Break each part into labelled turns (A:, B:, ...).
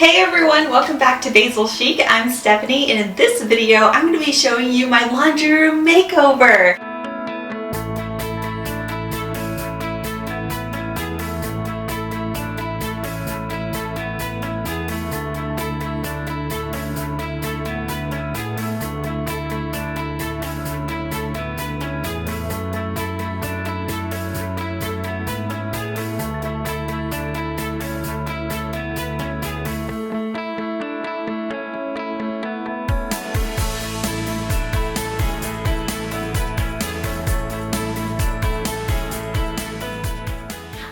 A: Hey everyone, welcome back to Basilchic. I'm Stephanie, and in this video I'm going to be showing you my laundry room makeover.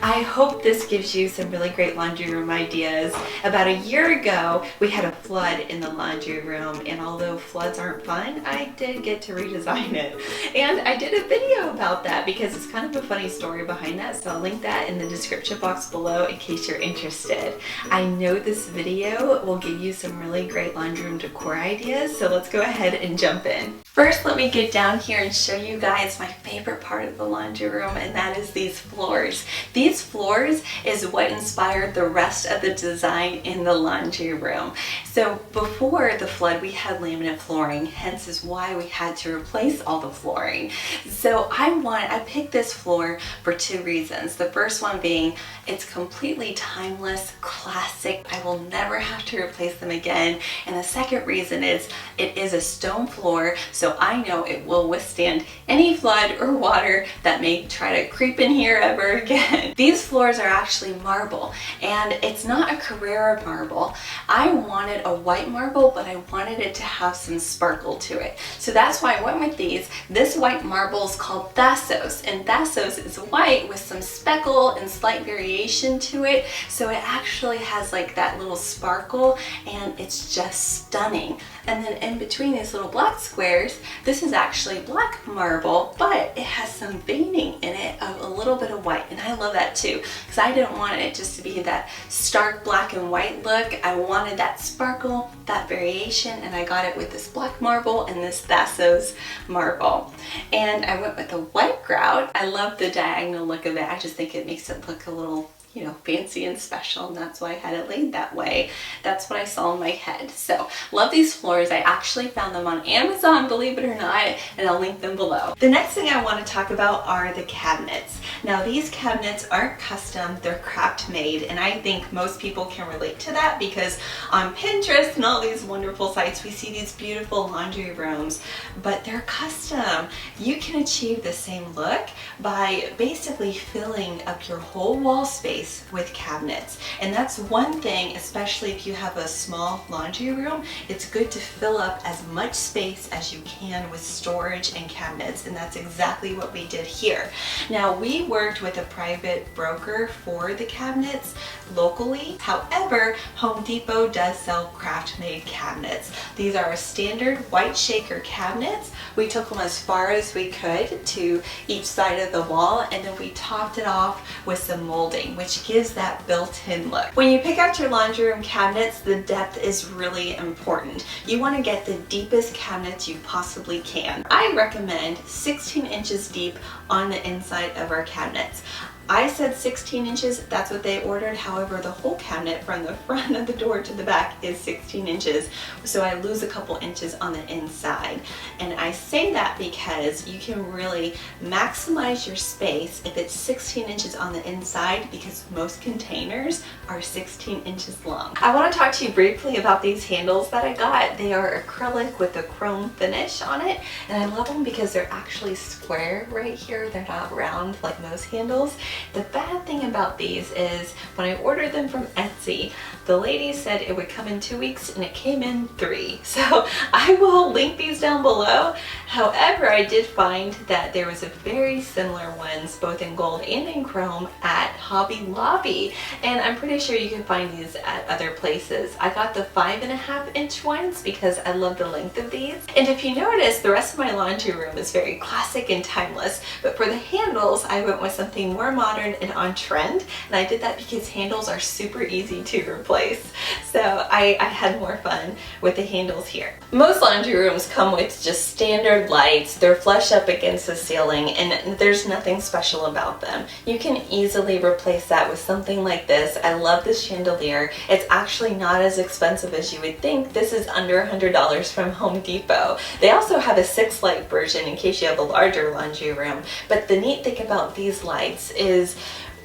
A: I hope this gives you some really great laundry room ideas. About a year ago, we had a flood in the laundry room, and although floods aren't fun, I did get to redesign it. And I did a video about that because it's kind of a funny story behind that, so I'll link that in the description box below in case you're interested. I know this video will give you some really great laundry room decor ideas, so let's go ahead and jump in. First, let me get down here and show you guys my favorite part of the laundry room, and that is these floors. These floors is what inspired the rest of the design in the laundry room. So before the flood, we had laminate flooring, hence is why we had to replace all the flooring. So I picked this floor for two reasons. The first one being it's completely timeless, classic. I will never have to replace them again. And the second reason is it is a stone floor, so I know it will withstand any flood or water that may try to creep in here ever again. These floors are actually marble, and it's not a Carrara marble. I wanted a white marble, but I wanted it to have some sparkle to it. So that's why I went with these. This white marble is called Thassos, and Thassos is white with some speckle and slight variation to it. So it actually has like that little sparkle, and it's just stunning. And then in between these little black squares, this is actually black marble, but it has some veining in it of a little bit of white, and I love that too, because I didn't want it just to be that stark black and white look. I wanted that sparkle, that variation, and I got it with this black marble and this Thassos marble. And I went with the white grout. I love the diagonal look of it. I just think it makes it look a little, you know, fancy and special, and that's why I had it laid that way. That's what I saw in my head. So love these floors. I actually found them on Amazon, believe it or not, and I'll link them below. The next thing I want to talk about are the cabinets. Now these cabinets aren't custom, they're craft made, and I think most people can relate to that because on Pinterest and all these wonderful sites we see these beautiful laundry rooms, but they're custom. You can achieve the same look by basically filling up your whole wall space with cabinets. And that's one thing, especially if you have a small laundry room, it's good to fill up as much space as you can with storage and cabinets, and that's exactly what we did here. Now we worked with a private broker for the cabinets locally. However, Home Depot does sell craft-made cabinets. These are standard white shaker cabinets. We took them as far as we could to each side of the wall, and then we topped it off with some molding, which gives that built-in look. When you pick out your laundry room cabinets, the depth is really important. You want to get the deepest cabinets you possibly can. I recommend 16 inches deep on the inside of our cabinets. I said 16 inches, that's what they ordered. However, the whole cabinet from the front of the door to the back is 16 inches. So I lose a couple inches on the inside. And I say that because you can really maximize your space if it's 16 inches on the inside, because most containers are 16 inches long. I want to talk to you briefly about these handles that I got. They are acrylic with a chrome finish on it. And I love them because they're actually square right here. They're not round like most handles. The bad thing about these is when I ordered them from Etsy, the lady said it would come in 2 weeks and it came in 3. So I will link these down below. However, I did find that there was a very similar ones, both in gold and in chrome, at Hobby Lobby, and I'm pretty sure you can find these at other places. I got the 5.5 inch ones because I love the length of these. And if you notice, the rest of my laundry room is very classic and timeless, but for the handles I went with something more modern modern and on trend, and I did that because handles are super easy to replace. So I had more fun with the handles here. Most laundry rooms come with just standard lights. They're flush up against the ceiling, and there's nothing special about them. You can easily replace that with something like this. I love this chandelier. It's actually not as expensive as you would think. This is under $100 from Home Depot. They also have a 6-light version in case you have a larger laundry room. But the neat thing about these lights is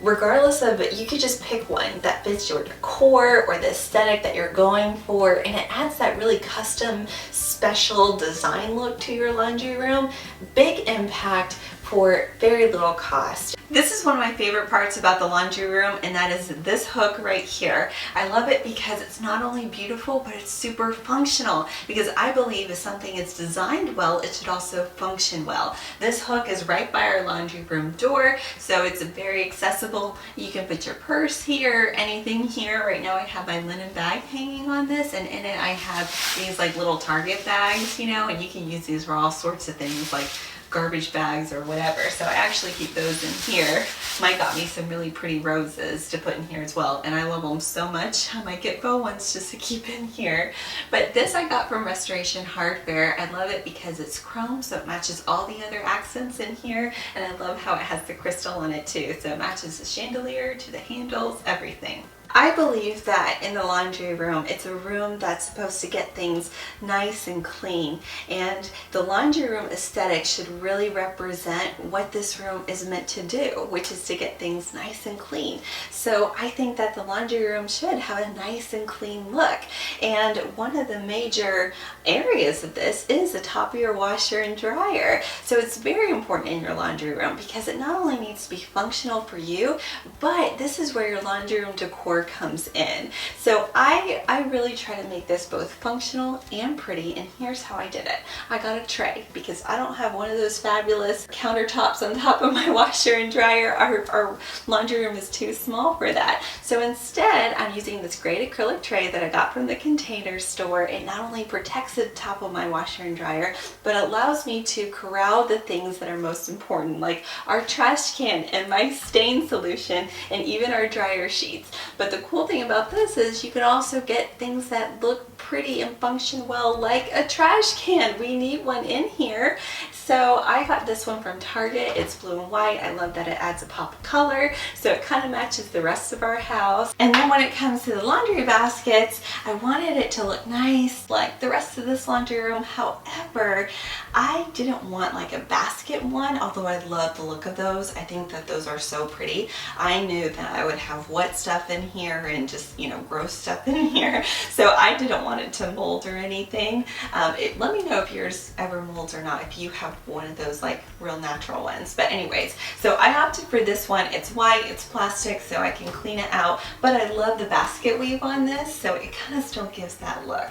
A: regardless of it, you could just pick one that fits your decor or the aesthetic that you're going for, and it adds that really custom, special design look to your laundry room. Big impact for very little cost. This is one of my favorite parts about the laundry room, and that is this hook right here. I love it because it's not only beautiful, but it's super functional, because I believe if something is designed well, it should also function well. This hook is right by our laundry room door, so it's very accessible. You can put your purse here, anything here. Right now I have my linen bag hanging on this, and in it I have these like little Target bags, you know, and you can use these for all sorts of things like garbage bags or whatever. So I actually keep those in here. Mike got me some really pretty roses to put in here as well, and I love them so much. I might get faux ones just to keep in here. But this I got from Restoration Hardware. I love it because it's chrome, so it matches all the other accents in here, and I love how it has the crystal on it too. So it matches the chandelier to the handles, everything. I believe that in the laundry room, it's a room that's supposed to get things nice and clean, and the laundry room aesthetic should really represent what this room is meant to do, which is to get things nice and clean. So I think that the laundry room should have a nice and clean look, and one of the major areas of this is the top of your washer and dryer. So it's very important in your laundry room because it not only needs to be functional for you, but this is where your laundry room decor comes in. So I really try to make this both functional and pretty, and here's how I did it. I got a tray because I don't have one of those fabulous countertops on top of my washer and dryer. Our laundry room is too small for that. So instead, I'm using this great acrylic tray that I got from the Container Store. It not only protects the top of my washer and dryer, but allows me to corral the things that are most important, like our trash can and my stain solution and even our dryer sheets. But the cool thing about this is you can also get things that look pretty and function well, like a trash can. We need one in here. So I got this one from Target. It's blue and white. I love that it adds a pop of color, so it kind of matches the rest of our house. And then when it comes to the laundry baskets, I wanted it to look nice like the rest of this laundry room. However, I didn't want like a basket one, although I love the look of those. I think that those are so pretty. I knew that I would have wet stuff in here and just, you know, gross stuff in here. So I didn't want it to mold or anything. Let me know if yours ever molds or not, if you have one of those like real natural ones. But anyways, so I opted for this one. It's white, it's plastic, so I can clean it out, but I love the basket weave on this, so it kind of still gives that look.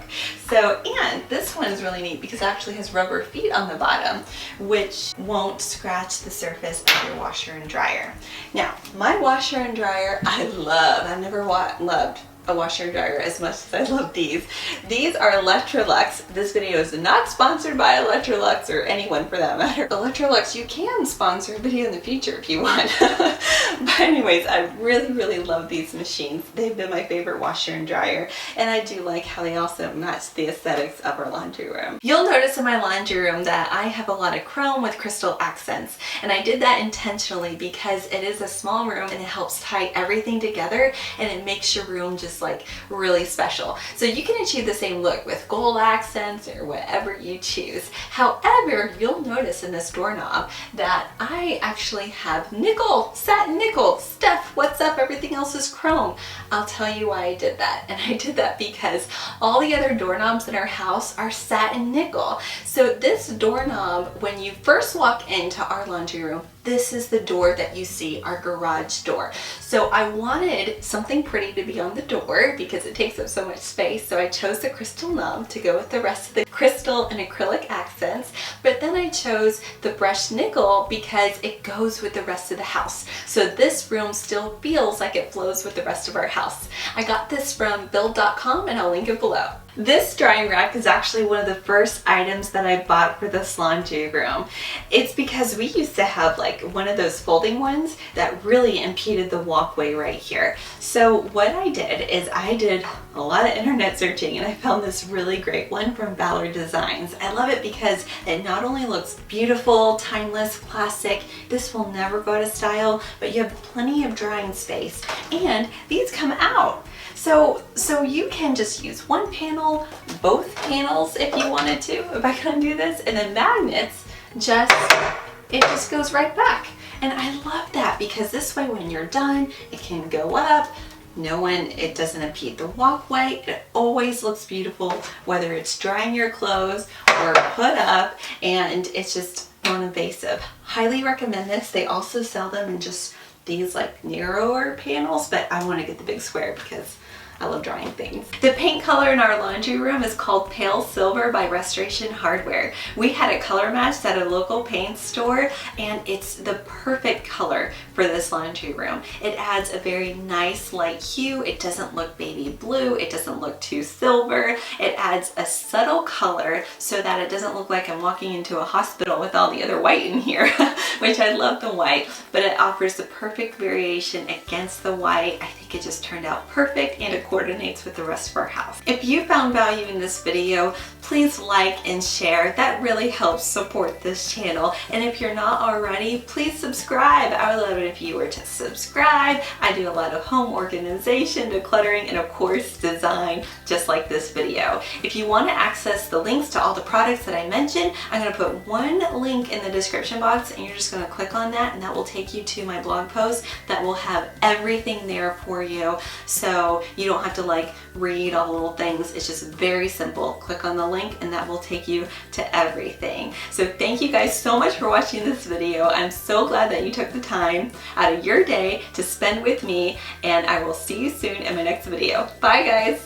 A: So, and this one is really neat because it actually has rubber feet on the bottom, which won't scratch the surface of your washer and dryer. Now, my washer and dryer, I love. I've never loved a washer and dryer as much as I love these. These are Electrolux. This video is not sponsored by Electrolux or anyone for that matter. Electrolux, you can sponsor a video in the future if you want. But anyways, I really love these machines. They've been my favorite washer and dryer, and I do like how they also match the aesthetics of our laundry room. You'll notice in my laundry room that I have a lot of chrome with crystal accents, and I did that intentionally because it is a small room and it helps tie everything together, and it makes your room just like really special. So you can achieve the same look with gold accents or whatever you choose. However, you'll notice in this doorknob that I actually have nickel, satin nickel. Steph, what's up? Everything else is chrome. I'll tell you why I did that. And I did that because all the other doorknobs in our house are satin nickel. So this doorknob, when you first walk into our laundry room, this is the door that you see, our garage door. So I wanted something pretty to be on the door because it takes up so much space. So I chose the crystal knob to go with the rest of the crystal and acrylic accents. But then I chose the brushed nickel because it goes with the rest of the house. So this room still feels like it flows with the rest of our house. I got this from build.com and I'll link it below. This drying rack is actually one of the first items that I bought for this laundry room. It's because we used to have like one of those folding ones that really impeded the walkway right here. So what I did is I did a lot of internet searching and I found this really great one from Ballard Designs. I love it because it not only looks beautiful, timeless, classic, this will never go out of style, but you have plenty of drying space. And these come out. So you can just use one panel, both panels if you wanted to, if I can do this, and then magnets, it just goes right back. And I love that because this way when you're done, it can go up. It doesn't impede the walkway. It always looks beautiful, whether it's drying your clothes or put up, and it's just non-invasive. Highly recommend this. They also sell them in just these like narrower panels, but I want to get the big square because I love drying things. The paint color in our laundry room is called Pale Silver by Restoration Hardware. We had a color match at a local paint store and it's the perfect color for this laundry room. It adds a very nice light hue. It doesn't look baby blue. It doesn't look too silver. It adds a subtle color so that it doesn't look like I'm walking into a hospital with all the other white in here, which I love the white, but it offers the perfect variation against the white. I think it just turned out perfect and it coordinates with the rest of our house. If you found value in this video, please like and share. That really helps support this channel. And if you're not already, please subscribe. I would love it if you were to subscribe. I do a lot of home organization, decluttering, and of course design, just like this video. If you want to access the links to all the products that I mentioned, I'm going to put one link in the description box and you're just going to click on that and that will take you to my blog post that will have everything there for you, so you don't have to like read all the little things. It's just very simple. Click on the link and that will take you to everything. So thank you guys so much for watching this video. I'm so glad that you took the time out of your day to spend with me, and I will see you soon in my next video. Bye guys.